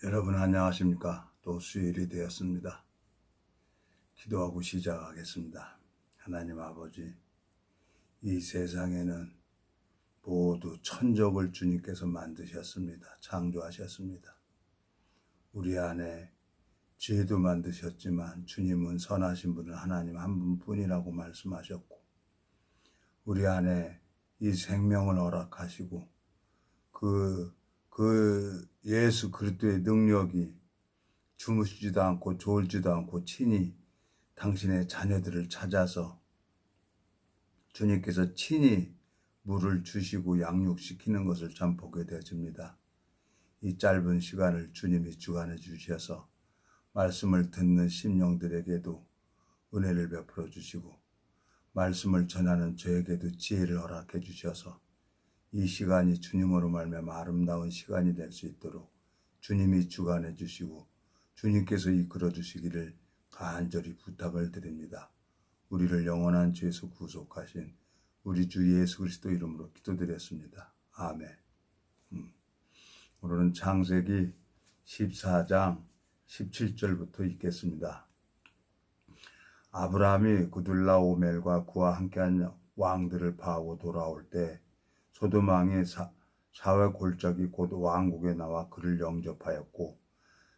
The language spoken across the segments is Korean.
여러분 안녕하십니까? 또 수요일이 되었습니다. 기도하고 시작하겠습니다. 하나님 아버지, 이 세상에는 모두 천적을 주님께서 만드셨습니다. 창조하셨습니다. 우리 안에 죄도 만드셨지만 주님은 선하신 분은 하나님 한 분뿐이라고 말씀하셨고, 우리 안에 이 생명을 허락하시고 그 예수 그리스도의 능력이 주무시지도 않고 졸지도 않고 친히 당신의 자녀들을 찾아서 주님께서 친히 물을 주시고 양육시키는 것을 참 보게 되어집니다. 이 짧은 시간을 주님이 주관해 주셔서 말씀을 듣는 심령들에게도 은혜를 베풀어 주시고 말씀을 전하는 저에게도 지혜를 허락해 주셔서 이 시간이 주님으로 말미암아 아름다운 시간이 될 수 있도록 주님이 주관해 주시고 주님께서 이끌어 주시기를 간절히 부탁을 드립니다. 우리를 영원한 죄에서 구속하신 우리 주 예수 그리스도 이름으로 기도드렸습니다. 아멘. 오늘은 창세기 14장 17절부터 읽겠습니다. 아브라함이 구둘라오멜과 그와 함께한 왕들을 파하고 돌아올 때 소돔 왕의 사회 골짜기 곧 왕국에 나와 그를 영접하였고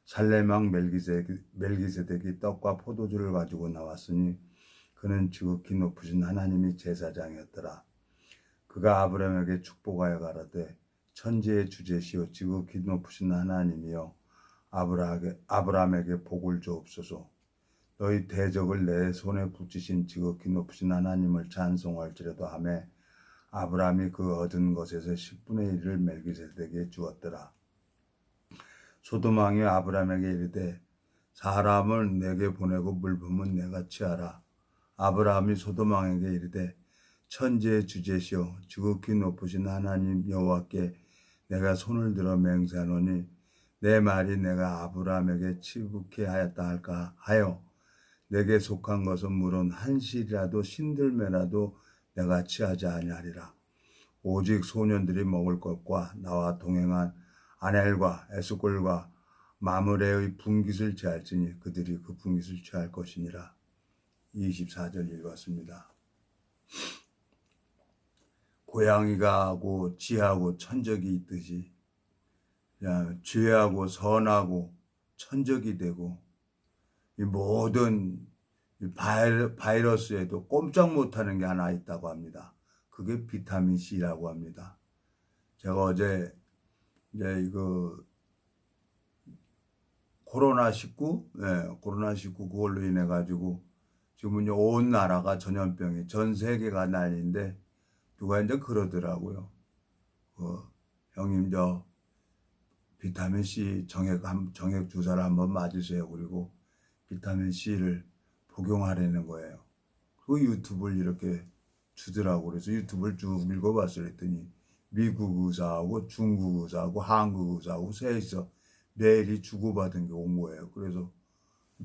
살렘 왕 멜기세덱이 떡과 포도주를 가지고 나왔으니 그는 지극히 높으신 하나님의 제사장이었더라. 그가 아브라함에게 축복하여 가라되 천지의 주제시오 지극히 높으신 하나님이여 아브라함에게 복을 주옵소서. 너희 대적을 내 손에 붙이신 지극히 높으신 하나님을 찬송할지라도 하며 아브라함이 그 얻은 것에서 10분의 1을 멜기세덱에게 주었더라. 소돔 왕이 아브라함에게 이르되 사람을 내게 보내고 물품은 내가 취하라. 아브라함이 소돔 왕에게 이르되 천지의 주제시오 지극히 높으신 하나님 여호와께 내가 손을 들어 맹세하노니 내 말이 내가 아브라함에게 치북케 하였다 할까 하여 내게 속한 것은 물론 한 실이라도 신들매라도 내가 취하지 아니하리라. 오직 소년들이 먹을 것과 나와 동행한 아넬과 에스골과 마므레의 분깃을 취할지니 그들이 그 분깃을 취할 것이니라. 24절 읽었습니다. 고양이가 하고 쥐하고 천적이 있듯이 죄하고 선하고 천적이 되고 이 모든 바이러스에도 꼼짝 못하는 게 하나 있다고 합니다. 그게 비타민 C라고 합니다. 제가 어제 이거 코로나19 그걸로 인해 가지고 지금 온 나라가 전염병이 전 세계가 난리인데 누가 이제 그러더라고요. 형님 저 비타민 C 정액 주사를 한번 맞으세요. 그리고 비타민 C를 복용하라는 거예요. 그 유튜브를 이렇게 주더라고. 그래서 유튜브를 쭉 읽어봤어요. 그랬더니 미국 의사하고 중국 의사하고 한국 의사하고 셋이서 매일이 주고받은 게 온 거예요. 그래서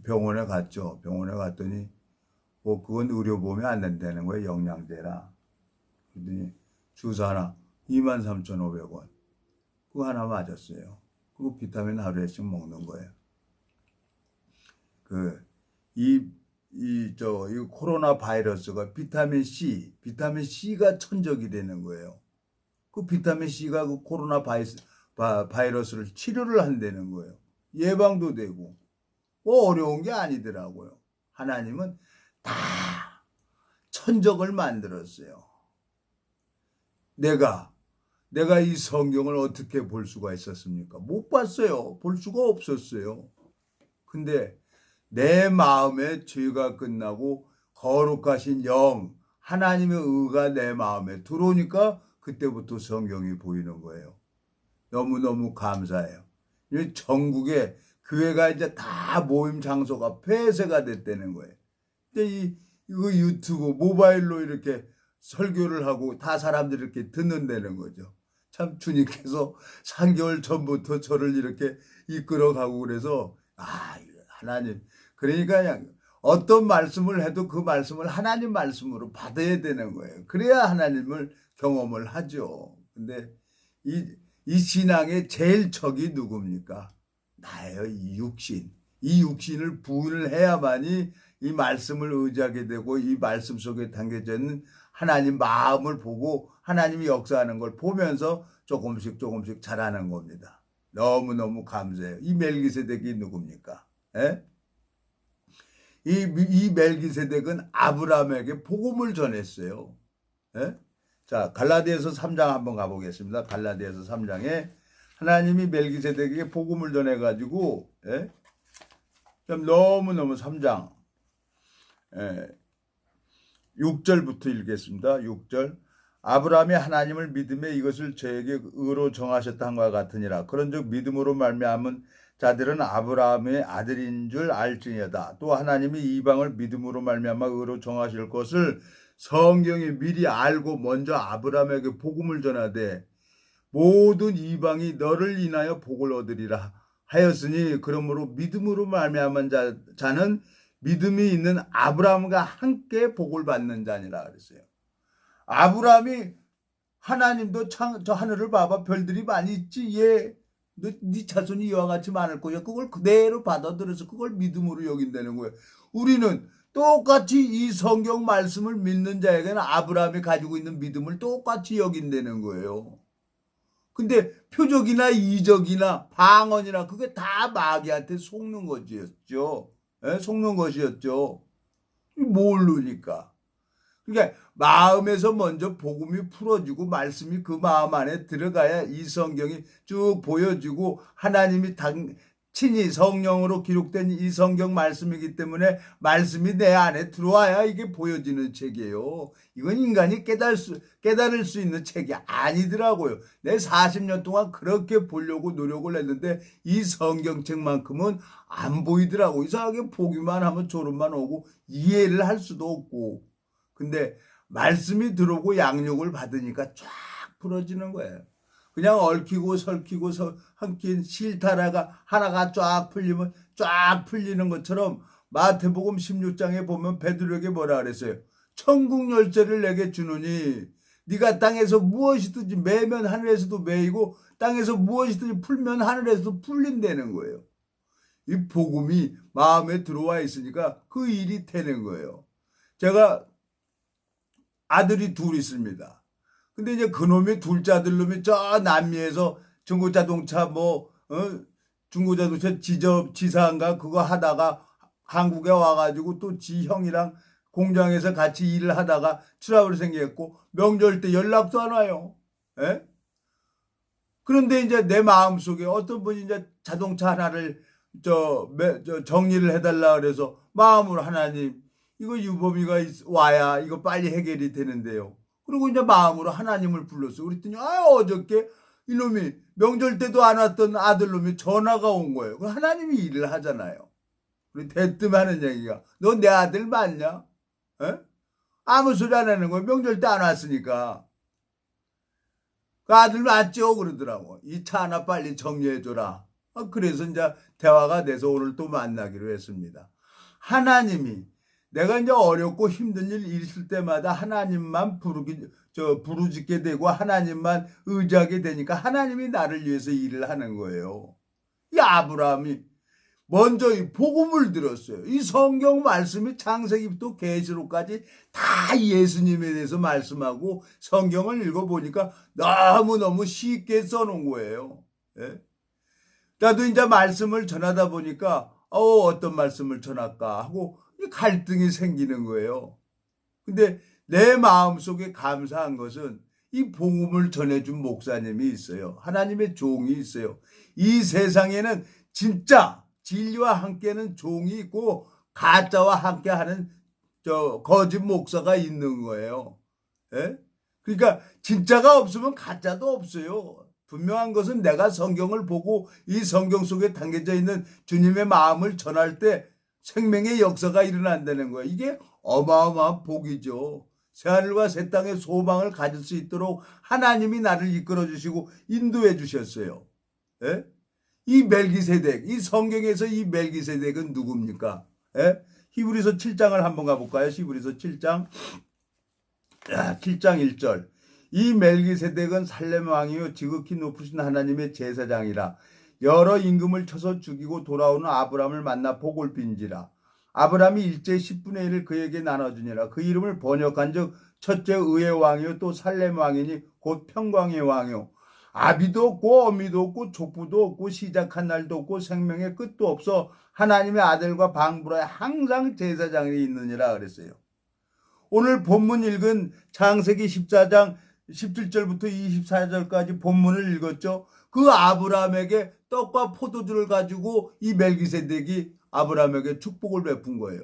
병원에 갔죠. 병원에 갔더니 그건 의료보험이 안 된다는 거예요. 영양제라. 그랬더니 주사 하나 23,500원. 그거 하나 맞았어요. 그리고 비타민 하루에씩 먹는 거예요. 이 코로나 바이러스가 비타민 C가 천적이 되는 거예요. 그 비타민 C가 그 코로나 바이러스를 치료를 한다는 거예요. 예방도 되고, 어려운 게 아니더라고요. 하나님은 다 천적을 만들었어요. 내가 이 성경을 어떻게 볼 수가 있었습니까? 못 봤어요. 볼 수가 없었어요. 근데 내 마음에 죄가 끝나고 거룩하신 영, 하나님의 의가 내 마음에 들어오니까 그때부터 성경이 보이는 거예요. 너무너무 감사해요. 전국에 교회가 이제 다 모임 장소가 폐쇄가 됐다는 거예요. 근데 이거 유튜브, 모바일로 이렇게 설교를 하고 다 사람들이 이렇게 듣는다는 거죠. 참 주님께서 3개월 전부터 저를 이렇게 이끌어가고 그래서 하나님 그러니까 그냥 어떤 말씀을 해도 그 말씀을 하나님 말씀으로 받아야 되는 거예요. 그래야 하나님을 경험을 하죠. 근데 이 신앙의 제일 적이 누굽니까? 나예요. 이 육신. 이 육신을 부인을 해야만이 이 말씀을 의지하게 되고 이 말씀 속에 담겨져 있는 하나님 마음을 보고 하나님이 역사하는 걸 보면서 조금씩 자라는 겁니다. 너무너무 감사해요. 이 멜기세덱이 누굽니까? 예? 이 멜기세덱은 아브라함에게 복음을 전했어요. 예? 자, 갈라디아서 3장 한번 가보겠습니다. 갈라디아서 3장에 하나님이 멜기세덱에게 복음을 전해가지고, 예? 너무너무 3장, 6절부터 읽겠습니다. 6절. 아브라함이 하나님을 믿음에 이것을 저에게 의로 정하셨다 한과 같으니라. 그런즉 믿음으로 말미암은 자들은 아브라함의 아들인 줄 알지니라. 또 하나님이 이방을 믿음으로 말미암아 의로 정하실 것을 성경이 미리 알고 먼저 아브라함에게 복음을 전하되 모든 이방이 너를 인하여 복을 얻으리라 하였으니 그러므로 믿음으로 말미암은 자는 믿음이 있는 아브라함과 함께 복을 받는 자니라 그랬어요. 아브라함이 하나님도 저 하늘을 봐봐 별들이 많이 있지 예. 네 자손이 이와 같이 많을 거야. 그걸 그대로 받아들여서 그걸 믿음으로 여긴다는 거예요. 우리는 똑같이 이 성경 말씀을 믿는 자에게는 아브라함이 가지고 있는 믿음을 똑같이 여긴다는 거예요. 근데 표적이나 이적이나 방언이나 그게 다 마귀한테 속는 것이었죠. 예? 속는 것이었죠. 모르니까. 그러니까 마음에서 먼저 복음이 풀어지고 말씀이 그 마음 안에 들어가야 이 성경이 쭉 보여지고 하나님이 친히 성령으로 기록된 이 성경 말씀이기 때문에 말씀이 내 안에 들어와야 이게 보여지는 책이에요. 이건 인간이 깨달을 수 있는 책이 아니더라고요. 내 40년 동안 그렇게 보려고 노력을 했는데 이 성경책만큼은 안 보이더라고. 이상하게 보기만 하면 졸음만 오고 이해를 할 수도 없고. 근데 말씀이 들어오고 양육을 받으니까 쫙 풀어지는 거예요. 그냥 얽히고 설키고 엉킨 실타라가 하나가 쫙 풀리면 쫙 풀리는 것처럼 마태복음 16장에 보면 베드로에게 뭐라 그랬어요? 천국 열쇠를 내게 주노니 네가 땅에서 무엇이든지 매면 하늘에서도 매이고 땅에서 무엇이든지 풀면 하늘에서도 풀린다는 거예요. 이 복음이 마음에 들어와 있으니까 그 일이 되는 거예요. 제가 아들이 둘 있습니다. 근데 이제 그놈이 둘째 아들놈이 저 남미에서 중고자동차 중고자동차 지사인가 그거 하다가 한국에 와가지고 또 지 형이랑 공장에서 같이 일을 하다가 트러블이 생겼고 명절 때 연락도 안 와요. 예? 그런데 이제 내 마음속에 어떤 분이 이제 자동차 하나를 정리를 해달라 그래서 마음으로 하나님 이거 유범이가 와야 이거 빨리 해결이 되는데요. 그리고 이제 마음으로 하나님을 불렀어. 그랬더니 어저께 이놈이 명절 때도 안 왔던 아들놈이 전화가 온 거예요. 하나님이 일을 하잖아요. 우리 대뜸 하는 얘기가 너 내 아들 맞냐? 에? 아무 소리 안 하는 거예요. 명절 때 안 왔으니까. 그 아들 맞죠? 그러더라고. 이 차 하나 빨리 정리해줘라. 그래서 이제 대화가 돼서 오늘 또 만나기로 했습니다. 하나님이 내가 이제 어렵고 힘든 일 있을 때마다 하나님만 부르짖게 되고 하나님만 의지하게 되니까 하나님이 나를 위해서 일을 하는 거예요. 이 아브라함이 먼저 이 복음을 들었어요. 이 성경 말씀이 창세기부터 계시록까지 다 예수님에 대해서 말씀하고 성경을 읽어보니까 너무너무 쉽게 써놓은 거예요. 예? 나도 이제 말씀을 전하다 보니까 어떤 말씀을 전할까 하고 갈등이 생기는 거예요. 근데 내 마음속에 감사한 것은 이 복음을 전해준 목사님이 있어요. 하나님의 종이 있어요. 이 세상에는 진짜 진리와 함께하는 종이 있고 가짜와 함께하는 거짓 목사가 있는 거예요. 예? 그러니까 진짜가 없으면 가짜도 없어요. 분명한 것은 내가 성경을 보고 이 성경 속에 담겨져 있는 주님의 마음을 전할 때 생명의 역사가 일어난다는 거예요. 이게 어마어마한 복이죠. 새하늘과 새 땅의 소망을 가질 수 있도록 하나님이 나를 이끌어 주시고 인도해 주셨어요. 예? 이 멜기세덱, 이 성경에서 이 멜기세덱은 누굽니까? 예? 히브리서 7장을 한번 가볼까요? 히브리서 7장 1절. 이 멜기세덱은 살렘 왕이요 지극히 높으신 하나님의 제사장이라 여러 임금을 쳐서 죽이고 돌아오는 아브람을 만나 복을 빈지라. 아브람이 일제 10분의 1을 그에게 나눠주니라. 그 이름을 번역한 즉 첫째 의의 왕이요 또 살렘 왕이니 곧 평강의 왕이요. 아비도 없고 어미도 없고 족부도 없고 시작한 날도 없고 생명의 끝도 없어 하나님의 아들과 방부라에 항상 제사장이 있느니라 그랬어요. 오늘 본문 읽은 창세기 14장 17절부터 24절까지 본문을 읽었죠. 그 아브라함에게 떡과 포도주를 가지고 이 멜기세덱이 아브라함에게 축복을 베푼 거예요.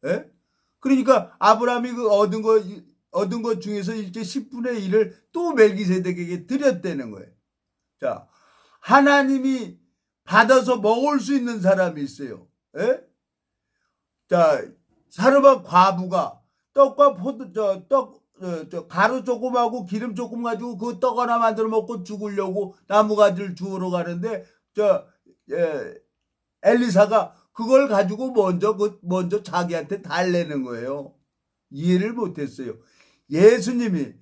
예? 그러니까 아브라함이 그 얻은 것 중에서 이제 10분의 1을 또 멜기세덱에게 드렸다는 거예요. 자, 하나님이 받아서 먹을 수 있는 사람이 있어요. 예? 자, 사르밧 과부가 떡과 가루 조금하고 기름 조금 가지고 그 떡 하나 만들어 먹고 죽으려고 나무가지를 주우러 가는데 엘리사가 그걸 가지고 먼저 자기한테 달래는 거예요. 이해를 못했어요. 예수님이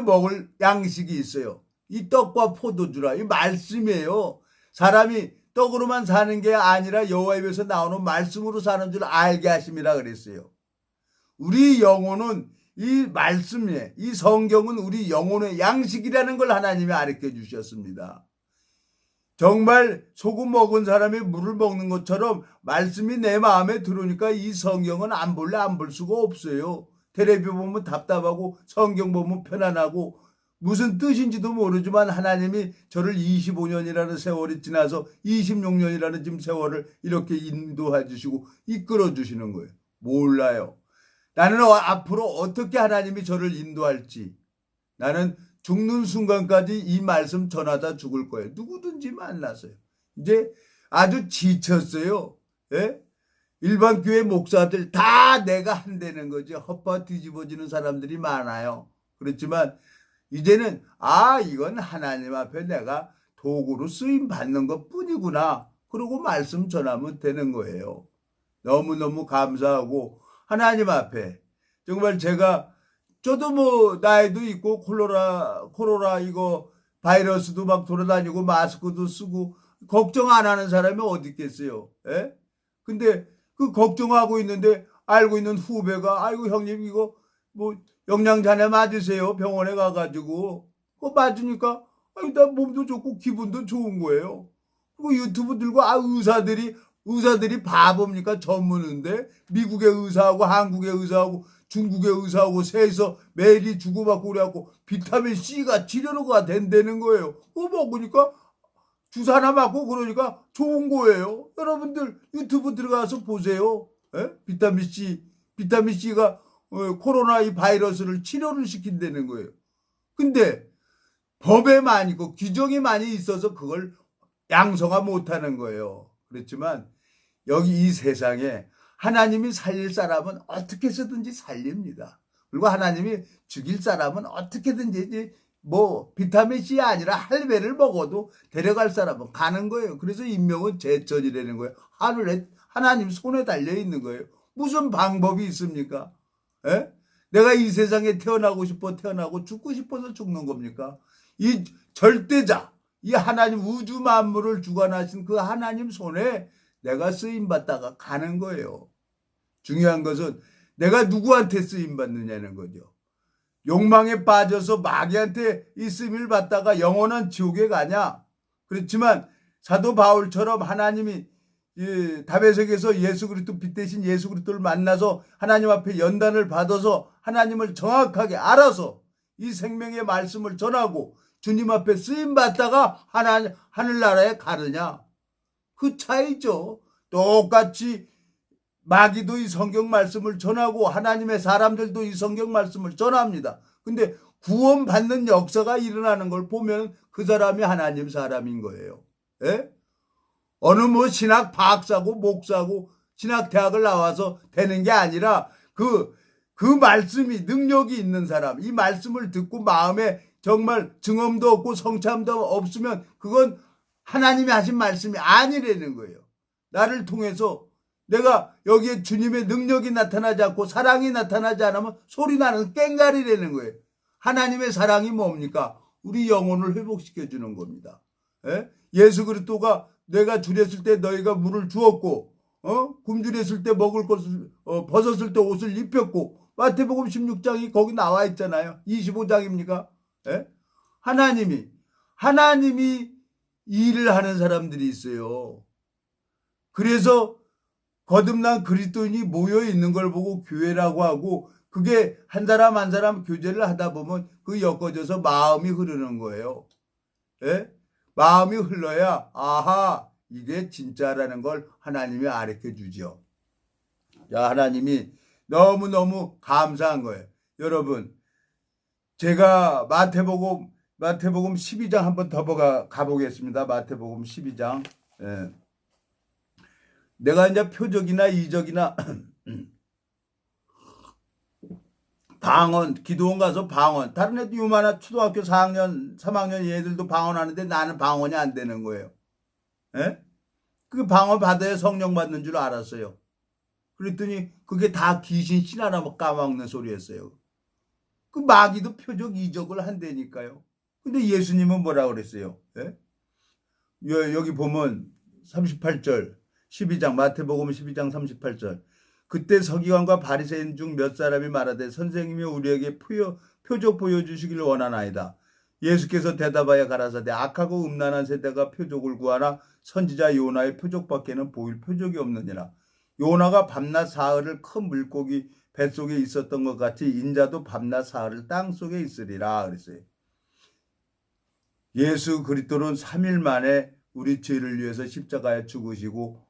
먹을 양식이 있어요. 이 떡과 포도주라. 이 말씀이에요. 사람이 떡으로만 사는 게 아니라 여호와 입에서 나오는 말씀으로 사는 줄 알게 하심이라 그랬어요. 우리 영혼은 이 말씀에 이 성경은 우리 영혼의 양식이라는 걸 하나님이 가르쳐 주셨습니다. 정말 소금 먹은 사람이 물을 먹는 것처럼 말씀이 내 마음에 들어오니까 이 성경은 안 볼래 안 볼 수가 없어요. 텔레비 보면 답답하고 성경 보면 편안하고 무슨 뜻인지도 모르지만 하나님이 저를 25년이라는 세월이 지나서 26년이라는 지금 세월을 이렇게 인도해 주시고 이끌어 주시는 거예요. 몰라요. 나는 앞으로 어떻게 하나님이 저를 인도할지 나는 죽는 순간까지 이 말씀 전하다 죽을 거예요. 누구든지 만나서요. 이제 아주 지쳤어요. 예? 일반 교회 목사들 다 내가 한다는 거지. 헛바 뒤집어지는 사람들이 많아요. 그렇지만 이제는 이건 하나님 앞에 내가 도구로 쓰임 받는 것 뿐이구나. 그러고 말씀 전하면 되는 거예요. 너무너무 감사하고 하나님 앞에 정말 저도 뭐 나이도 있고 코로나 이거 바이러스도 막 돌아다니고 마스크도 쓰고 걱정 안 하는 사람이 어디 있겠어요. 예? 근데 그 걱정하고 있는데 알고 있는 후배가 아이고 형님 이거 뭐 영양제나 맞으세요. 병원에 가가지고 그거 맞으니까 나 몸도 좋고 기분도 좋은 거예요. 그리고 유튜브 들고 의사들이 바보입니까? 전문인데 미국의 의사하고 한국의 의사하고 중국의 의사하고 셋이서 매일이 주고받고 그래갖고 비타민 C가 치료가 된다는 거예요. 그거 먹으니까 주사 하나 맞고 그러니까 좋은 거예요. 여러분들 유튜브 들어가서 보세요. 에? 비타민 C가 코로나 이 바이러스를 치료를 시킨다는 거예요. 근데 법에 많이 있고 규정이 많이 있어서 그걸 양성화 못하는 거예요. 그렇지만 여기 이 세상에 하나님이 살릴 사람은 어떻게 해서든지 살립니다. 그리고 하나님이 죽일 사람은 어떻게든지 뭐 비타민 C 아니라 할배를 먹어도 데려갈 사람은 가는 거예요. 그래서 인명은 제천이라는 거예요. 하나님 손에 달려 있는 거예요. 무슨 방법이 있습니까? 에? 내가 이 세상에 태어나고 죽고 싶어서 죽는 겁니까? 이 절대자, 이 하나님 우주 만물을 주관하신 그 하나님 손에 내가 쓰임받다가 가는 거예요. 중요한 것은 내가 누구한테 쓰임받느냐는 거죠. 욕망에 빠져서 마귀한테 이 쓰임을 받다가 영원한 지옥에 가냐? 그렇지만 사도 바울처럼 하나님이 다메섹에서 예수 그리스도 빛 대신 예수 그리스도를 만나서 하나님 앞에 연단을 받아서 하나님을 정확하게 알아서 이 생명의 말씀을 전하고 주님 앞에 쓰임 받다가 하늘나라에 가느냐? 그 차이죠. 똑같이 마귀도 이 성경 말씀을 전하고 하나님의 사람들도 이 성경 말씀을 전합니다. 근데 구원받는 역사가 일어나는 걸 보면 그 사람이 하나님 사람인 거예요. 예? 어느 뭐 신학 박사고 목사고 신학 대학을 나와서 되는 게 아니라 그 말씀이 능력이 있는 사람, 이 말씀을 듣고 마음에 정말 증언도 없고 성참도 없으면 그건 하나님이 하신 말씀이 아니라는 거예요. 나를 통해서 내가 여기에 주님의 능력이 나타나지 않고 사랑이 나타나지 않으면 소리나는 깽가리라는 거예요. 하나님의 사랑이 뭡니까? 우리 영혼을 회복시켜 주는 겁니다. 예? 예수 그리스도가 내가 줄였을 때 너희가 물을 주었고 굶주렸을 때 먹을 것을 벗었을 때 옷을 입혔고 마태복음 16장이 거기 나와 있잖아요. 25장입니까? 예? 하나님이 일을 하는 사람들이 있어요. 그래서 거듭난 그리스도인이 모여 있는 걸 보고 교회라고 하고 그게 한 사람 한 사람 교제를 하다 보면 그 엮어져서 마음이 흐르는 거예요. 예? 마음이 흘러야 아하 이게 진짜라는 걸 하나님이 가르쳐 주죠. 자, 하나님이 너무너무 감사한 거예요. 여러분 제가 마태복음 12장 한번 더 가보겠습니다. 마태복음 12장. 예. 내가 이제 표적이나 이적이나 방언, 기도원 가서 방언. 다른 애도 요만한 초등학교 4학년, 3학년 얘들도 방언하는데 나는 방언이 안 되는 거예요. 예? 그 방언 받아야 성령 받는 줄 알았어요. 그랬더니 그게 다 귀신 신하나 까먹는 소리였어요. 그 마귀도 표적 이적을 한다니까요. 근데 예수님은 뭐라 그랬어요? 예? 여기 보면 38절 12장 마태복음 12장 38절 그때 서기관과 바리새인 중 몇 사람이 말하되 선생님이 우리에게 표적 보여주시기를 원하나이다. 예수께서 대답하여 가라사대 악하고 음란한 세대가 표적을 구하나 선지자 요나의 표적밖에는 보일 표적이 없느니라. 요나가 밤낮 사흘을 큰 물고기 뱃속에 있었던 것 같이 인자도 밤낮 사흘을 땅속에 있으리라 그랬어요. 예수 그리스도는 3일 만에 우리 죄를 위해서 십자가에 죽으시고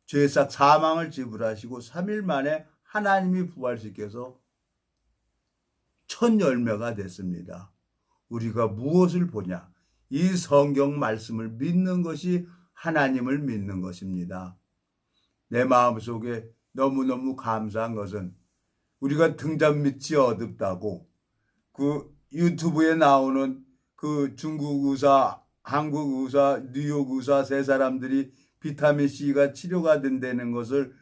죄싹 사망을 지불하시고 3일 만에 하나님이 부활시켜서 첫 열매가 됐습니다. 우리가 무엇을 보냐? 이 성경 말씀을 믿는 것이 하나님을 믿는 것입니다. 내 마음속에 너무너무 감사한 것은 우리가 등잔 밑이 어둡다고 그 유튜브에 나오는 그 중국 의사, 한국 의사, 뉴욕 의사 세 사람들이 비타민C가 치료가 된다는 것을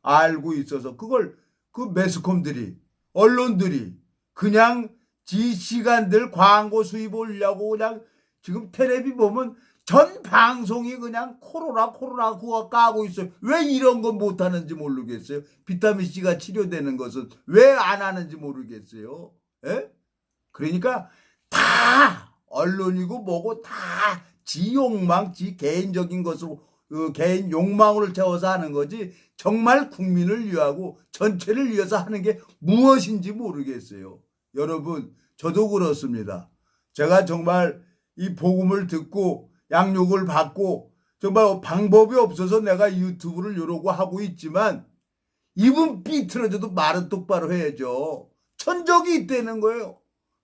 알고 있어서 그걸 그 매스컴들이 언론들이 그냥 지 시간들 광고 수입 올려고 그냥 지금 텔레비 보면 전 방송이 그냥 코로나 그거 까고 있어요. 왜 이런 건 못하는지 모르겠어요. 비타민C가 치료되는 것은 왜 안 하는지 모르겠어요. 그러니까 다 언론이고 뭐고 다 지 욕망, 지 개인적인 것으로 개인 욕망을 채워서 하는 거지 정말 국민을 위하고 전체를 위해서 하는 게 무엇인지 모르겠어요. 여러분 저도 그렇습니다. 제가 정말 이 복음을 듣고 양육을 받고 정말 방법이 없어서 내가 유튜브를 이러고 하고 있지만 입은 삐뚤어져도 말은 똑바로 해야죠. 천적이 있다는 거예요.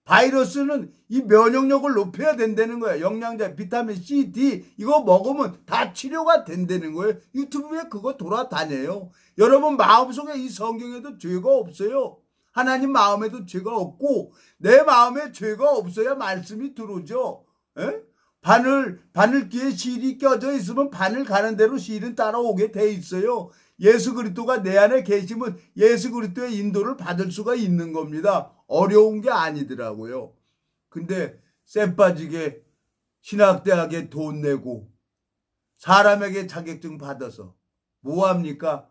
바이러스는 이 면역력을 높여야 된다는 거예요. 영양제, 비타민 C, D 이거 먹으면 다 치료가 된다는 거예요. 유튜브에 그거 돌아다녀요. 여러분 마음속에 이 성경에도 죄가 없어요. 하나님 마음에도 죄가 없고 내 마음에 죄가 없어야 말씀이 들어오죠. 바늘귀에 실이 껴져 있으면 바늘 가는 대로 실은 따라오게 돼 있어요. 예수 그리스도가 내 안에 계시면 예수 그리스도의 인도를 받을 수가 있는 겁니다. 어려운 게 아니더라고요. 근데 쎄 빠지게 신학대학에 돈 내고 사람에게 자격증 받아서 뭐합니까?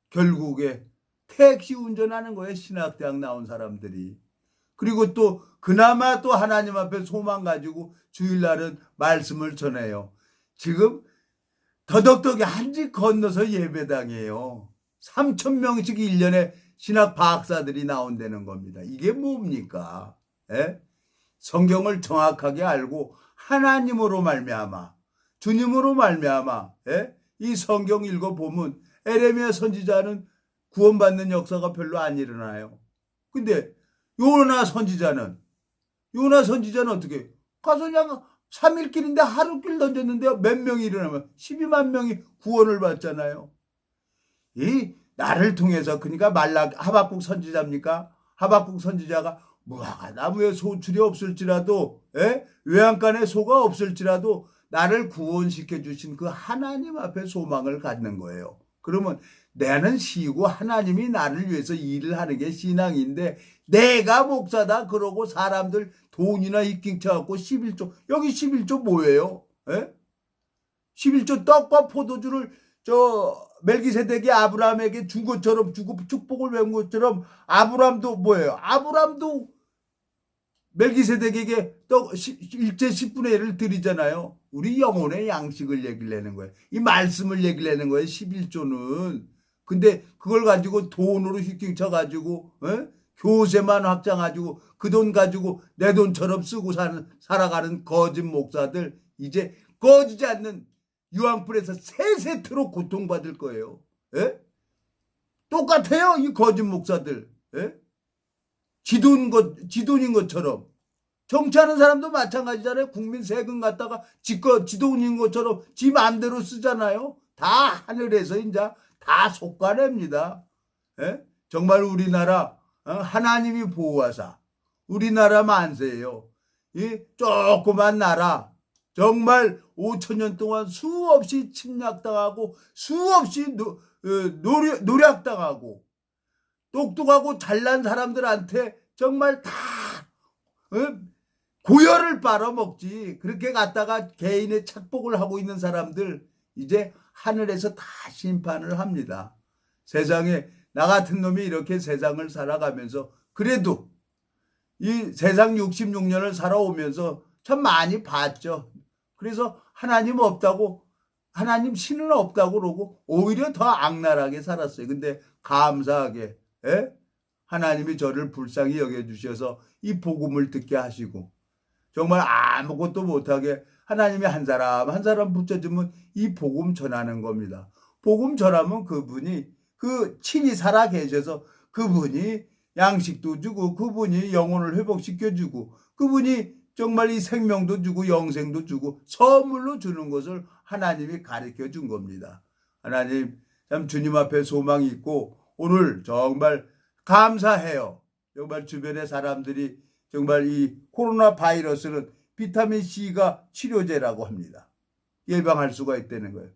결국에 택시 운전하는 거예요. 신학대학 나온 사람들이. 그리고 또 그나마 또 하나님 앞에 소망 가지고 주일날은 말씀을 전해요. 지금 더덕덕이 한 집 건너서 예배당이에요. 3,000명씩 1년에 신학 박사들이 나온다는 겁니다. 이게 뭡니까? 성경을 정확하게 알고 하나님으로 말미암아 주님으로 말미암아 이 성경 읽어보면 에레미야 선지자는 구원받는 역사가 별로 안 일어나요. 근데 요나 선지자는 어떻게 가서 그냥 3일길인데 하루길 던졌는데 몇 명이 일어나면 12만 명이 구원을 받잖아요. 이 나를 통해서 그러니까 하박국 선지자입니까? 하박국 선지자가 무화과 나무에 소출이 없을지라도 외양간에 소가 없을지라도 나를 구원시켜 주신 그 하나님 앞에 소망을 갖는 거예요. 그러면 나는 쉬고 하나님이 나를 위해서 일을 하는 게 신앙인데 내가 목사다 그러고 사람들 돈이나 입김쳐갖고 11조 여기 11조 뭐예요? 에? 11조 떡과 포도주를 멜기세덱이 아브라함에게 준 것처럼 주고 축복을 배운 것처럼 아브라함도 뭐예요? 아브라함도 멜기세덱에게 일제 10분의 1을 드리잖아요. 우리 영혼의 양식을 얘기를 내는 거예요. 이 말씀을 얘기를 내는 거예요. 11조는. 근데 그걸 가지고 돈으로 휘킹쳐 가지고 교세만 확장가지고 그 돈 가지고 내 돈처럼 쓰고 살아가는 거짓 목사들 이제 꺼지지 않는 유황불에서 세세토록 고통받을 거예요. 에? 똑같아요. 이 거짓 목사들. 에? 지돈인 것처럼. 정치하는 사람도 마찬가지잖아요. 국민 세금 갖다가 지돈인 것처럼 지 마음대로 쓰잖아요. 다 하늘에서 이제 다 속가냅니다. 에? 정말 우리나라 하나님이 보호하사 우리나라 만세예요. 이 조그만 나라 정말 5천년 동안 수없이 침략당하고 수없이 노략당하고 똑똑하고 잘난 사람들한테 정말 다 고열을 빨아먹지. 그렇게 갖다가 개인의 착복을 하고 있는 사람들 이제 하늘에서 다 심판을 합니다. 세상에 나 같은 놈이 이렇게 세상을 살아가면서 그래도 이 세상 66년을 살아오면서 참 많이 봤죠. 그래서 하나님 없다고 하나님 신은 없다고 그러고 오히려 더 악랄하게 살았어요. 근데 감사하게 하나님이 저를 불쌍히 여겨주셔서 이 복음을 듣게 하시고 정말 아무것도 못하게 하나님이 한 사람 붙여주면 이 복음 전하는 겁니다. 복음 전하면 그분이 그 친히 살아 계셔서 그분이 양식도 주고 그분이 영혼을 회복시켜주고 그분이 정말 이 생명도 주고 영생도 주고 선물로 주는 것을 하나님이 가르쳐 준 겁니다. 하나님 참 주님 앞에 소망이 있고 오늘 정말 감사해요. 정말 주변의 사람들이 정말 이 코로나 바이러스는 비타민C가 치료제라고 합니다. 예방할 수가 있다는 거예요.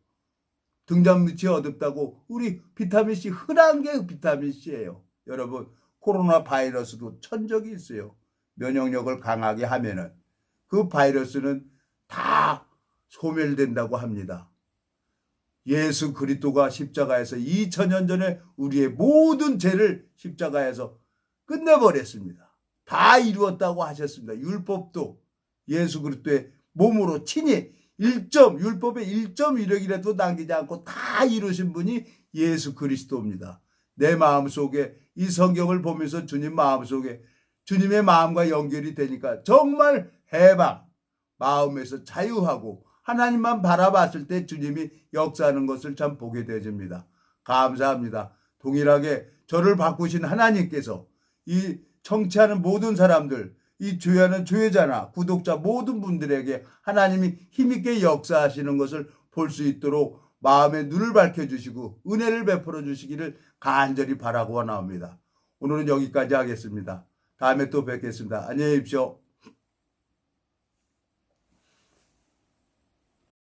등잔 밑이 어둡다고 우리 비타민C 흔한 게 비타민C예요. 여러분 코로나 바이러스도 천적이 있어요. 면역력을 강하게 하면은 그 바이러스는 다 소멸된다고 합니다. 예수 그리스도가 십자가에서 2000년 전에 우리의 모든 죄를 십자가에서 끝내버렸습니다. 다 이루었다고 하셨습니다. 율법도 예수 그리스도의 몸으로 친히 율법의 1.1억이라도 남기지 않고 다 이루신 분이 예수 그리스도입니다. 내 마음속에 이 성경을 보면서 주님 마음속에 주님의 마음과 연결이 되니까 정말 해방, 마음에서 자유하고 하나님만 바라봤을 때 주님이 역사하는 것을 참 보게 되어집니다. 감사합니다. 동일하게 저를 바꾸신 하나님께서 이 청취하는 모든 사람들, 이 조회하는 조회자나 구독자 모든 분들에게 하나님이 힘있게 역사하시는 것을 볼 수 있도록 마음의 눈을 밝혀주시고 은혜를 베풀어 주시기를 간절히 바라고 나옵니다. 오늘은 여기까지 하겠습니다. 다음에 또 뵙겠습니다. 안녕히 계십시오.